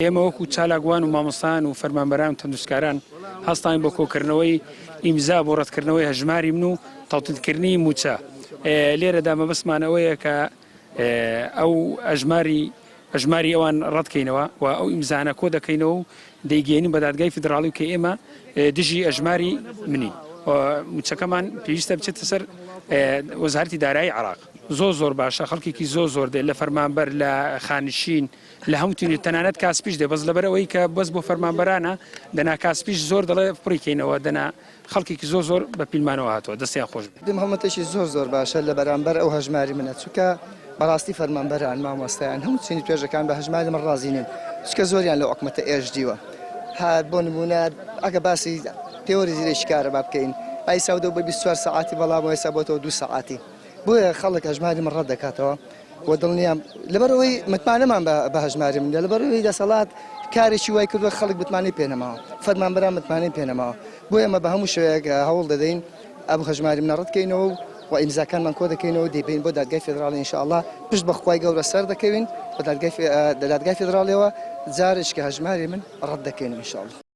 ئێمە وەکو چالاکوان و مامۆستایان و فەرمانبەران و تەندروستکاران هەستاین بۆ کۆکردنەوەی ئیمزا بۆ ڕەتکردنەوەی هەژماری من و تەوتیلکردنی موچە. لێرەدا مەبەستمانەوەیە کە ئەو هەژماری ئەوان ڕەتکەینەوە و ئەو ئیمزانە کۆ دەکەینەوە و دەیگەێنین بە دادگای فیدراڵی و کە ئێمە دژی هەژماری منین. موچەکەمان پێویستە بچێتە سەر وەزارەتی دارایی عێراق. زۆر باشە، خەڵکێکی زۆر دێ لە فەرمانبەر لە خانشین لە هەمووتونی تەنانەت کاسپیش دێ بەس لەبەرەوەی کە بەس بۆ فەرمانبەرانە دەنا کاسپیش زۆر دەڵێ پڕیکەینەوە دەنا خەڵکێکی زۆر بە پیلمانەوە هاتووە دەستیان خۆش محەممەدێکی زۆر باشە لە بەرامبەر ئەو هەژماری منە چووکە بەڕاستی فەرمانبەران مامۆستایان هەموو چینی توێژەکان بە هەژماری من ڕازینن چکە زۆریان لە حکومەتە ئێژدیوە. هات بۆ نمونە ئەگە باسی تێوەری زیرەی شکارە با بکەین ئای ساودە بە 24 ساعتی بەڵام ئێستا بۆتەوە 2 ساعتی بۆیە خەڵک هەژماری من ڕەت دەکاتەوە بۆ دڵنیام لەبەرەوەی متمانەمان بە هەژماری من لەبەرەوەی دەسەڵات کارێکی وای کردووە خەڵک متمانەی پێنەماوە فەرمانبەران متمانەی پێنەماوە بۆیە ئێمە بە هەموو شوەیەک هەوڵ دەدەین ئەو هەژماری منە ڕەتکەینەوە و ئیمزاکانمان کۆ دەکەینەوە دەیبین بۆ دادگای فیدراڵی ئینشاءالله پشت بەخوای گەورە سەر دەکەوین بە دادگای فیدراڵیەوە جارێک کە هەژماری من ڕەت دەکەین ئینشاءالله.